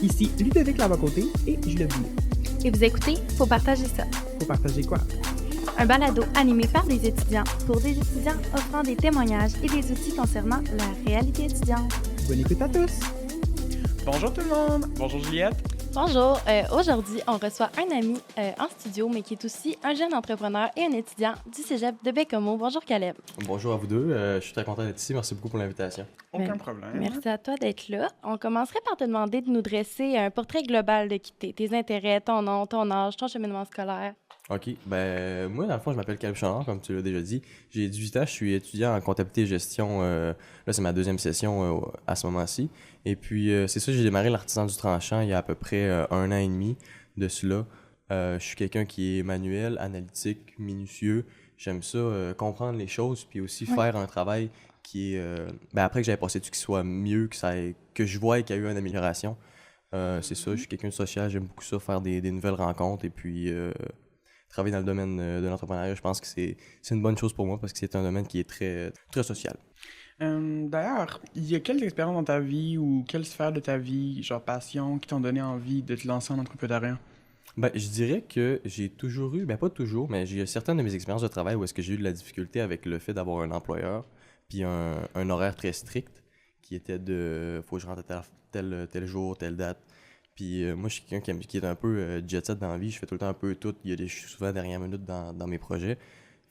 Ici Ludovic Lavacoté et Jules Boulet. Et vous écoutez Faut partager ça. Faut partager quoi? Un balado animé par des étudiants pour des étudiants offrant des témoignages et des outils concernant la réalité étudiante. Bonne écoute à tous! Bonjour tout le monde! Bonjour Juliette! Bonjour, aujourd'hui on reçoit un ami en studio, mais qui est aussi un jeune entrepreneur et un étudiant du cégep de Baie-Comeau. Bonjour Caleb. Bonjour à vous deux, je suis très content d'être ici, merci beaucoup pour l'invitation. Aucun problème. Merci à toi d'être là. On commencerait par te demander de nous dresser un portrait global de qui t'es, tes intérêts, ton nom, ton âge, ton cheminement scolaire. OK, moi dans le fond je m'appelle Caleb Chalard, comme tu l'as déjà dit. J'ai 18 ans, je suis étudiant en comptabilité et gestion, là c'est ma deuxième session à ce moment-ci. Et puis c'est ça, j'ai démarré l'artisan du tranchant il y a à peu près 1 an et demi de cela. Je suis quelqu'un qui est manuel, analytique, minutieux. J'aime ça, comprendre les choses, puis aussi faire un travail qui est... après que j'avais passé dessus, qu'il soit mieux, que je vois qu'il y a eu une amélioration. C'est ça, je suis quelqu'un de social, j'aime beaucoup ça, faire des nouvelles rencontres, et puis travailler dans le domaine de l'entrepreneuriat, je pense que c'est une bonne chose pour moi, parce que c'est un domaine qui est très, très social. D'ailleurs, il y a quelles expériences dans ta vie ou quelle sphère de ta vie, genre passion, qui t'ont donné envie de te lancer en entrepreneuriat? Je dirais que j'ai toujours eu, pas toujours, mais j'ai eu certaines de mes expériences de travail où est-ce que j'ai eu de la difficulté avec le fait d'avoir un employeur, puis un horaire très strict, qui était de faut que je rentre à tel jour, telle date. Puis moi, je suis quelqu'un qui est un peu jet set dans la vie, je fais tout le temps un peu tout, je suis souvent dernière minute dans mes projets,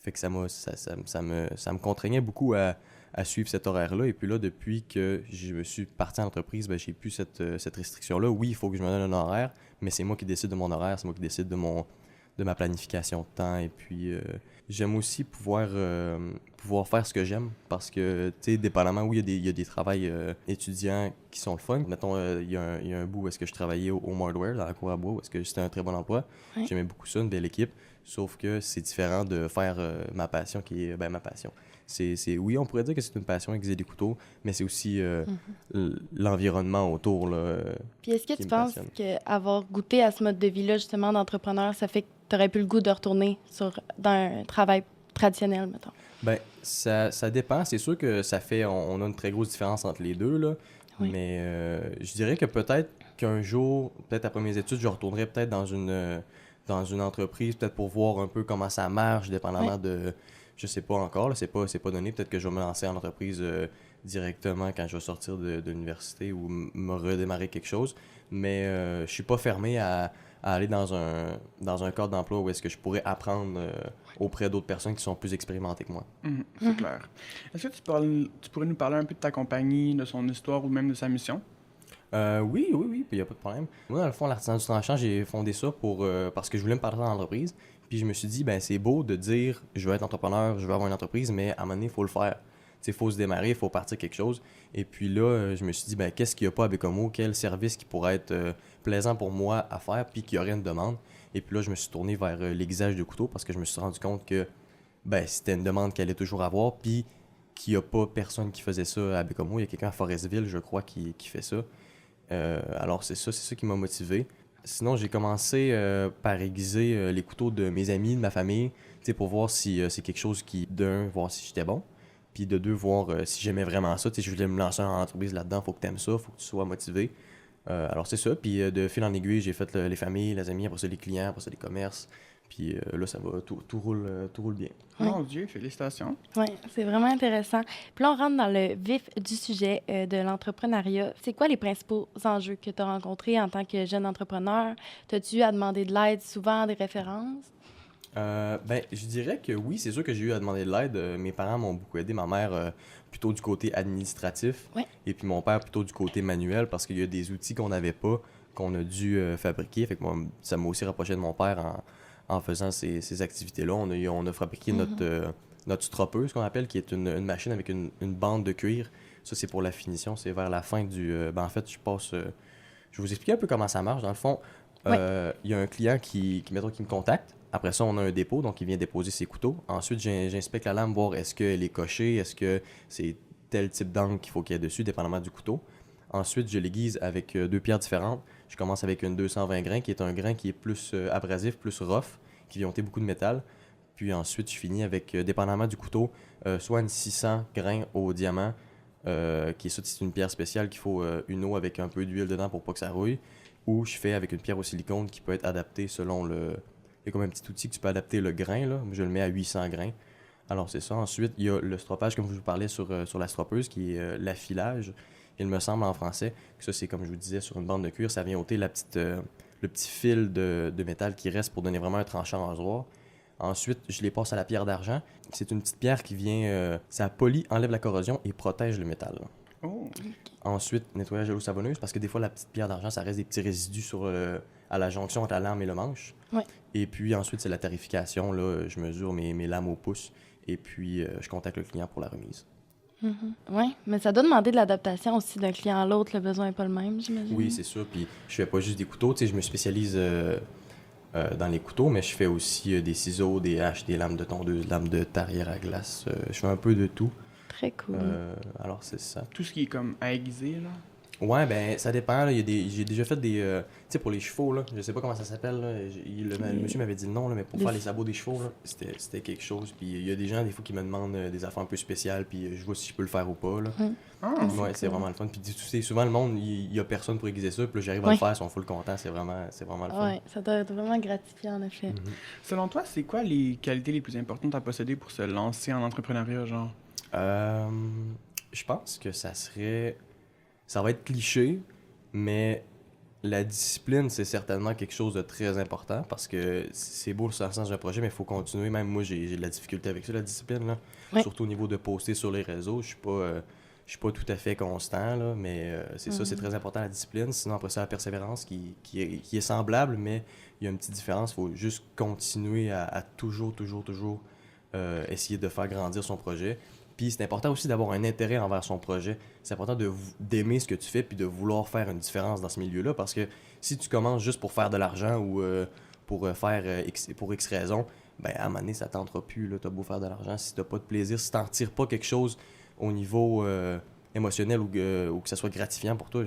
fait que ça me contraignait beaucoup à suivre cet horaire-là. Et puis là, depuis que je me suis parti en entreprise, j'ai plus cette restriction-là. Oui, il faut que je me donne un horaire, mais c'est moi qui décide de mon horaire, c'est moi qui décide de ma planification de temps. Et puis, j'aime aussi pouvoir faire ce que j'aime, parce que, tu sais, dépendamment, oui, il y a des travails étudiants qui sont le fun. Mettons, il y a un bout où est-ce que je travaillais au Hardware, dans la cour à bois, où est-ce que c'était un très bon emploi. Ouais. J'aimais beaucoup ça, une belle équipe, sauf que c'est différent de faire ma passion, qui est, ma passion. Oui, on pourrait dire que c'est une passion aiguiser des couteaux, mais c'est aussi l'environnement autour. Là, puis est-ce que tu penses qu'avoir goûté à ce mode de vie-là, justement, d'entrepreneur, ça fait que tu aurais plus le goût de retourner dans un travail traditionnel, mettons? Ça dépend. C'est sûr que on a une très grosse différence entre les deux, là. Oui. Mais je dirais que peut-être qu'un jour, peut-être après mes études, je retournerai peut-être dans une entreprise, peut-être pour voir un peu comment ça marche, dépendamment de... Je sais pas encore, là, c'est pas donné. Peut-être que je vais me lancer en entreprise directement quand je vais sortir de l'université ou me redémarrer quelque chose. Mais je suis pas fermé à aller dans un cadre d'emploi où est-ce que je pourrais apprendre auprès d'autres personnes qui sont plus expérimentées que moi. C'est clair. Est-ce que tu pourrais nous parler un peu de ta compagnie, de son histoire ou même de sa mission? Oui, il n'y a pas de problème. Moi, dans le fond, l'artisan du tranchant, j'ai fondé ça parce que je voulais me partir en entreprise. Puis je me suis dit, c'est beau de dire, je veux être entrepreneur, je veux avoir une entreprise, mais à un moment donné, il faut le faire. Il faut se démarrer, il faut partir quelque chose. Et puis là, je me suis dit, qu'est-ce qu'il n'y a pas à Baie-Comeau? Quel service qui pourrait être plaisant pour moi à faire, puis qu'il y aurait une demande? Et puis là, je me suis tourné vers l'aiguisage de couteaux parce que je me suis rendu compte que c'était une demande qu'il allait toujours avoir, puis qu'il n'y a pas personne qui faisait ça à Baie-Comeau. Il y a quelqu'un à Forestville, je crois, qui fait ça. Alors c'est ça qui m'a motivé. Sinon, j'ai commencé par aiguiser les couteaux de mes amis, de ma famille, pour voir si c'est quelque chose voir si j'étais bon, puis de deux, voir si j'aimais vraiment ça. Je voulais me lancer en entreprise là-dedans, faut que tu aimes ça, faut que tu sois motivé. Alors c'est ça, puis de fil en aiguille, j'ai fait les familles, les amis, après ça les clients, après ça les commerces. Puis là, ça va, tout roule bien. Mon Dieu, félicitations. Oui, c'est vraiment intéressant. Puis là, on rentre dans le vif du sujet de l'entrepreneuriat. C'est quoi les principaux enjeux que tu as rencontrés en tant que jeune entrepreneur? T'as-tu eu à demander de l'aide souvent, des références? Je dirais que oui, c'est sûr que j'ai eu à demander de l'aide. Mes parents m'ont beaucoup aidé. Ma mère plutôt du côté administratif, et puis mon père plutôt du côté manuel, parce qu'il y a des outils qu'on n'avait pas, qu'on a dû fabriquer. Fait que moi, ça m'a aussi rapproché de mon père en faisant ces activités-là. On a fabriqué notre stroppeuse, qu'on appelle, qui est une machine avec une bande de cuir. Ça, c'est pour la finition. C'est vers la fin en fait, je vais vous expliquer un peu comment ça marche. Dans le fond, il y a un client qui me contacte. Après ça, on a un dépôt, donc il vient déposer ses couteaux. Ensuite, j'inspecte la lame, voir est-ce qu'elle est cochée, est-ce que c'est tel type d'angle qu'il faut qu'il y ait dessus, dépendamment du couteau. Ensuite, je l'aiguise avec 2 pierres différentes. Je commence avec une 220 grains, qui est un grain qui est plus abrasif, plus rough, qui vient ôter beaucoup de métal. Puis ensuite, je finis avec, dépendamment du couteau, soit une 600 grains au diamant, qui est ça, c'est une pierre spéciale qu'il faut une eau avec un peu d'huile dedans pour pas que ça rouille. ou je fais avec une pierre au silicone qui peut être adaptée selon le... Il y a comme un petit outil que tu peux adapter le grain, là. Je le mets à 800 grains. Alors, c'est ça. Ensuite, il y a le stroppage, comme je vous parlais sur la stroppeuse, qui est l'affilage. Il me semble en français que ça, c'est comme je vous disais, sur une bande de cuir, ça vient ôter le petit fil de métal qui reste pour donner vraiment un tranchant rasoir. Ensuite, je les passe à la pierre d'argent. C'est une petite pierre qui vient... ça polit, enlève la corrosion et protège le métal. Oh. Ensuite, nettoyage à l'eau savonneuse, parce que des fois, la petite pierre d'argent, ça reste des petits résidus à la jonction entre la lame et le manche. Ouais. Et puis ensuite, c'est la tarification. Là, je mesure mes lames au pouce et puis je contacte le client pour la remise. Oui, mais ça doit demander de l'adaptation aussi d'un client à l'autre. Le besoin n'est pas le même, j'imagine. Oui, c'est sûr. Puis je fais pas juste des couteaux. Tu sais, je me spécialise dans les couteaux, mais je fais aussi des ciseaux, des haches, des lames de tondeuse, lames de tarière à glace. Je fais un peu de tout. Très cool. Alors, c'est ça. Tout ce qui est comme à aiguiser, là. Ouais, ben ça dépend. Là. J'ai déjà fait des... tu sais, pour les chevaux, là, je sais pas comment ça s'appelle. Là. Le monsieur m'avait dit le nom, là, mais pour faire les sabots des chevaux, là, c'était quelque chose. Puis il y a des gens, des fois, qui me demandent des affaires un peu spéciales, puis je vois si je peux le faire ou pas. Là. Ah, Ouais, c'est vraiment le fun. Puis tu sais, souvent, le monde, il y a personne pour aiguiser ça, puis là, j'arrive à le faire, ils sont full contents. C'est vraiment le fun. Oui, ça doit être vraiment gratifiant, en effet. selon toi, c'est quoi les qualités les plus importantes à posséder pour se lancer en entrepreneuriat, genre? Je pense que ça va être cliché, mais la discipline, c'est certainement quelque chose de très important parce que c'est beau le sens d'un projet, mais il faut continuer. Même moi, j'ai de la difficulté avec ça, la discipline. Là. Ouais. Surtout au niveau de poster sur les réseaux. Je suis pas tout à fait constant, là, mais c'est ça, c'est très important la discipline. Sinon, après ça, la persévérance qui est semblable, mais il y a une petite différence. Il faut juste continuer à toujours essayer de faire grandir son projet. Puis c'est important aussi d'avoir un intérêt envers son projet. C'est important d'aimer ce que tu fais puis de vouloir faire une différence dans ce milieu-là parce que si tu commences juste pour faire de l'argent ou pour X raison, ben à un moment donné, ça ne tentera plus. Tu as beau faire de l'argent. Si tu n'as pas de plaisir, si tu n'en tires pas quelque chose au niveau émotionnel ou que ça soit gratifiant pour toi,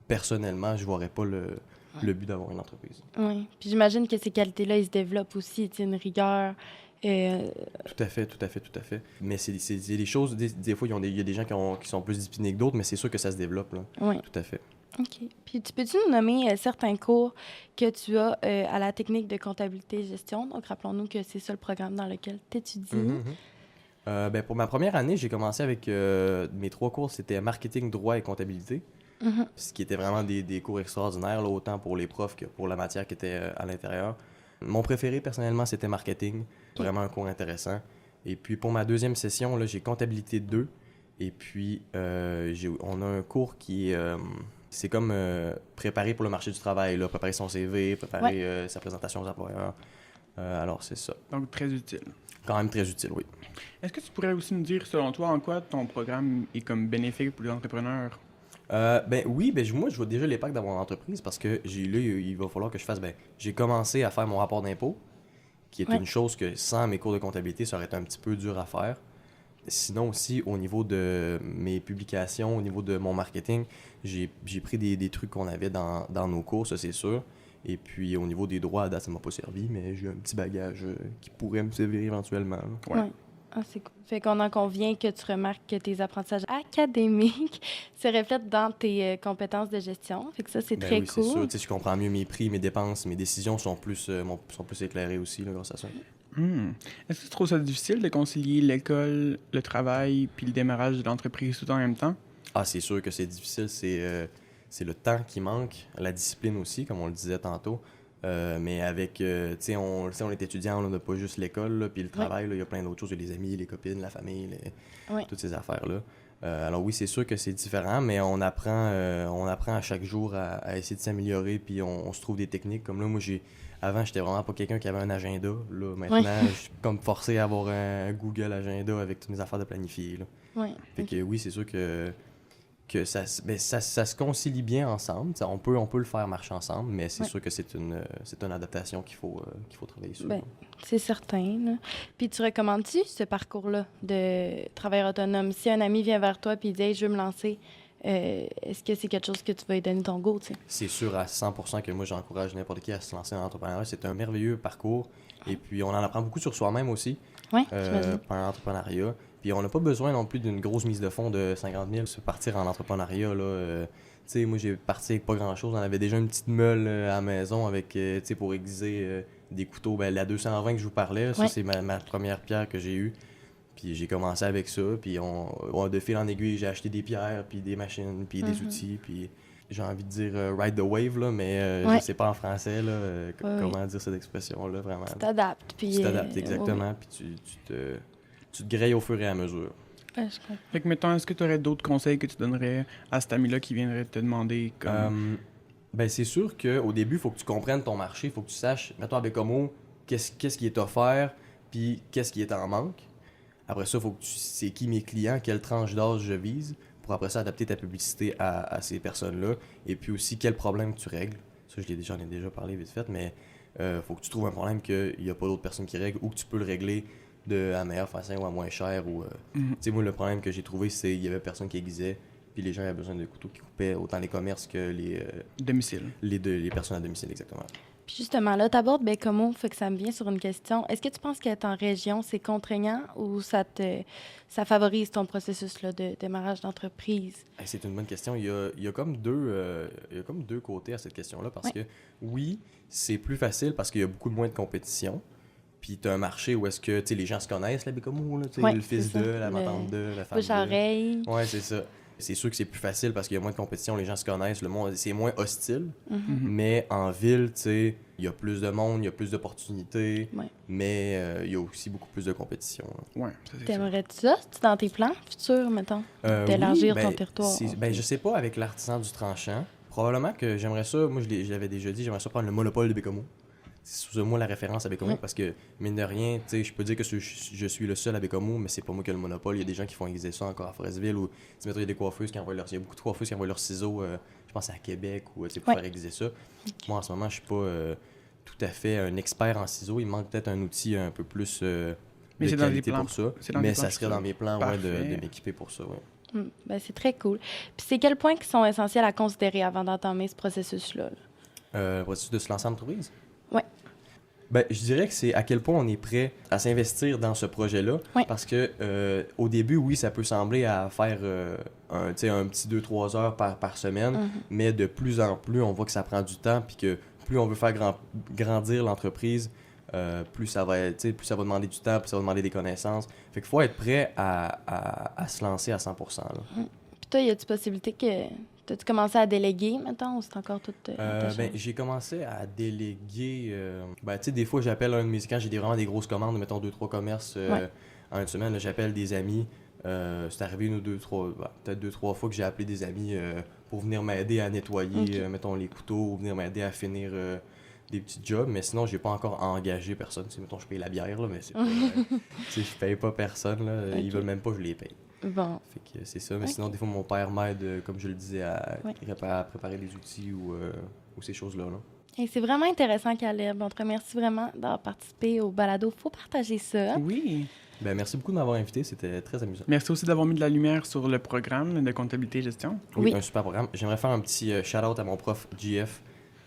personnellement, je ne verrais pas le but d'avoir une entreprise. Oui. Puis j'imagine que ces qualités-là, ils se développent aussi, tu sais, une rigueur. Tout à fait. Mais c'est des choses, des fois, il y a des gens qui sont plus disciplinés que d'autres, mais c'est sûr que ça se développe. Là. Oui. Tout à fait. OK. Puis peux-tu nous nommer certains cours que tu as à la technique de comptabilité et gestion? Donc, rappelons-nous que c'est ça le programme dans lequel tu étudies. Ben, pour ma première année, j'ai commencé avec mes 3 cours, c'était marketing, droit et comptabilité. Ce qui était vraiment des cours extraordinaires, là, autant pour les profs que pour la matière qui était à l'intérieur. Mon préféré, personnellement, c'était marketing. Vraiment un cours intéressant. Et puis, pour ma deuxième session, là, j'ai comptabilité 2. Et puis, on a un cours qui est... c'est comme préparer pour le marché du travail, là, préparer son CV, préparer sa présentation aux employeurs. Alors, c'est ça. Donc, très utile. Quand même très utile, oui. Est-ce que tu pourrais aussi nous dire, selon toi, en quoi ton programme est comme bénéfique pour les entrepreneurs? Oui, moi, je vois déjà l'impact d'avoir une entreprise parce que là, il va falloir que je fasse... j'ai commencé à faire mon rapport d'impôt, qui est une chose que sans mes cours de comptabilité, ça aurait été un petit peu dur à faire. Sinon aussi, au niveau de mes publications, au niveau de mon marketing, j'ai pris des trucs qu'on avait dans nos cours, ça c'est sûr. Et puis au niveau des droits, à date, ça m'a pas servi, mais j'ai un petit bagage qui pourrait me servir éventuellement. Là. Ouais. Ah, c'est cool. Fait qu'on en convient que tu remarques que tes apprentissages académiques se reflètent dans tes compétences de gestion. Fait que ça, c'est très oui, cool. c'est sûr. Tu sais, je comprends mieux mes prix, mes dépenses, mes décisions sont plus éclairées aussi là, grâce à ça. Est-ce que tu trouves ça difficile de concilier l'école, le travail puis le démarrage de l'entreprise tout en même temps? Ah, c'est sûr que c'est difficile. C'est le temps qui manque, la discipline aussi, comme on le disait tantôt. Mais avec, tu sais, on est étudiant, on n'a pas juste l'école, puis le travail, il y a plein d'autres choses. Il y a les amis, les copines, la famille, toutes ces affaires-là. Alors oui, c'est sûr que c'est différent, mais on apprend à chaque jour à essayer de s'améliorer, puis on se trouve des techniques. Comme là, moi, avant, j'étais vraiment pas quelqu'un qui avait un agenda. Là, maintenant, je suis comme forcé à avoir un Google Agenda avec toutes mes affaires de planifier. Là. Fait que oui, c'est sûr que ça se concilie bien ensemble. On peut le faire marcher ensemble, mais c'est sûr que c'est une adaptation qu'il faut travailler sur. Ben, c'est certain. Là. Puis tu recommandes-tu ce parcours-là de travailleur autonome? Si un ami vient vers toi et dit hey, « je veux me lancer », est-ce que c'est quelque chose que tu vas lui donner ton go? T'sais? C'est sûr à 100% que moi, j'encourage n'importe qui à se lancer en entrepreneuriat. C'est un merveilleux parcours. Et puis, on en apprend beaucoup sur soi-même aussi. Oui, par l'entrepreneuriat. Puis on n'a pas besoin non plus d'une grosse mise de fonds de 50 000 pour partir en entrepreneuriat, là. Tu sais, moi, j'ai parti avec pas grand-chose. On avait déjà une petite meule à la maison avec, tu sais, pour aiguiser des couteaux. Ben, la 220 que je vous parlais, ça, c'est ma première pierre que j'ai eue. Puis j'ai commencé avec ça. Puis de fil en aiguille, j'ai acheté des pierres, puis des machines, puis des outils. Puis j'ai envie de dire ride the wave, là, mais je sais pas en français là, comment dire cette expression-là, vraiment. Tu t'adaptes. Puis, tu t'adaptes, exactement. Puis tu te grayes au fur et à mesure. Je comprends. Fait que, mettons, est-ce que tu aurais d'autres conseils que tu donnerais à cet ami-là qui viendrait te demander comme... Ben, c'est sûr qu'au début, il faut que tu comprennes ton marché, il faut que tu saches, mettons, avec Homo, qu'est-ce qui est offert, puis qu'est-ce qui est en manque. Après ça, il faut que tu sais qui mes clients, quelle tranche d'âge je vise, pour après ça adapter ta publicité à ces personnes-là. Et puis aussi, quel problème tu règles. Ça, j'en ai déjà parlé vite fait, mais faut que tu trouves un problème qu'il n'y a pas d'autres personnes qui règlent ou que tu peux le régler à la meilleure façon ou à moins cher. Tu sais, moi, le problème que j'ai trouvé, c'est qu'il y avait personne qui aiguisait, puis les gens avaient besoin de couteaux qui coupaient autant les commerces que les... domicile. Les personnes à domicile, exactement. Puis justement, là, t'abordes Baie-Comeau, fait que ça me vient sur une question. Est-ce que tu penses qu'être en région, c'est contraignant ou ça favorise ton processus là, de démarrage d'entreprise? Hey, c'est une bonne question. Il y a comme deux côtés à cette question-là, parce que oui, c'est plus facile parce qu'il y a beaucoup moins de compétition. Puis tu as un marché où est-ce que les gens se connaissent, la Baie-Comeau, le fils de, la matante de, la femme de. Bouche-oreille. Ouais, c'est ça. C'est sûr que c'est plus facile parce qu'il y a moins de compétition, les gens se connaissent, le monde, c'est moins hostile. Mais en ville, tu sais, il y a plus de monde, il y a plus d'opportunités, mais il y a aussi beaucoup plus de compétition. Ouais, ça, c'est T'aimerais-tu ça? C'est dans tes plans futurs, mettons, d'élargir ton territoire? Je sais pas, avec l'artisan du tranchant, probablement que j'aimerais ça, moi je l'avais déjà dit, j'aimerais ça prendre le monopole de Baie-Comeau. C'est sous moi la référence à Baie-Comeau parce que, mine de rien, tu sais, je peux dire que je suis le seul à Baie-Comeau, mais c'est pas moi qui ai le monopole. Il y a des gens qui font aiguiser ça encore à Forestville ou, il y a des coiffeuses qui envoient il y a beaucoup de coiffeuses qui envoient leurs ciseaux, je pense à Québec ou pour faire aiguiser ça. Moi, en ce moment, je suis pas tout à fait un expert en ciseaux. Il manque peut-être un outil un peu plus de qualité pour ça. Mais ça serait dans mes plans de m'équiper pour ça, Ben, c'est très cool. Puis c'est quels points qui sont essentiels à considérer avant d'entamer ce processus-là? Le processus de se lancer en entreprise? Oui. Ben, je dirais que c'est à quel point on est prêt à s'investir dans ce projet-là. Parce que au début, oui, ça peut sembler à faire un petit 2-3 heures par semaine, mais de plus en plus, on voit que ça prend du temps, puis que plus on veut faire grandir l'entreprise, plus ça va demander du temps, plus ça va demander des connaissances. Fait qu'il faut être prêt à se lancer à 100%. Là. Puis toi, y a-t-il possibilité que... T'as-tu commencé à déléguer, maintenant, ou c'est encore tout j'ai commencé à déléguer... tu sais, des fois, j'appelle un de mes... Quand j'ai vraiment des grosses commandes, mettons 2-3 commerces en une semaine, là, j'appelle des amis. C'est arrivé peut-être 2-3 fois que j'ai appelé des amis pour venir m'aider à nettoyer, mettons, les couteaux, ou venir m'aider à finir des petits jobs. Mais sinon, j'ai pas encore engagé personne. T'sais, mettons, je paye la bière, là, mais c'est pas... je paye pas personne, là. Ils veulent même pas que je les paye. Bon. Fait que c'est ça, mais sinon, des fois, mon père m'aide, comme je le disais, à préparer des outils ou ces choses-là. Et c'est vraiment intéressant, Caleb. On te remercie vraiment d'avoir participé au balado. Faut partager ça. Oui. Ben, merci beaucoup de m'avoir invité, c'était très amusant. Merci aussi d'avoir mis de la lumière sur le programme de comptabilité et gestion. Oui, un super programme. J'aimerais faire un petit shout-out à mon prof GF.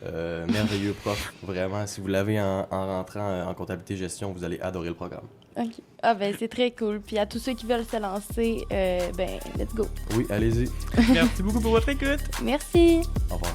Merveilleux prof, vraiment. Si vous l'avez en rentrant en comptabilité et gestion, vous allez adorer le programme. OK. Ah ben c'est très cool. Puis à tous ceux qui veulent se lancer, let's go. Oui, allez-y. Merci beaucoup pour votre écoute. Merci. Au revoir.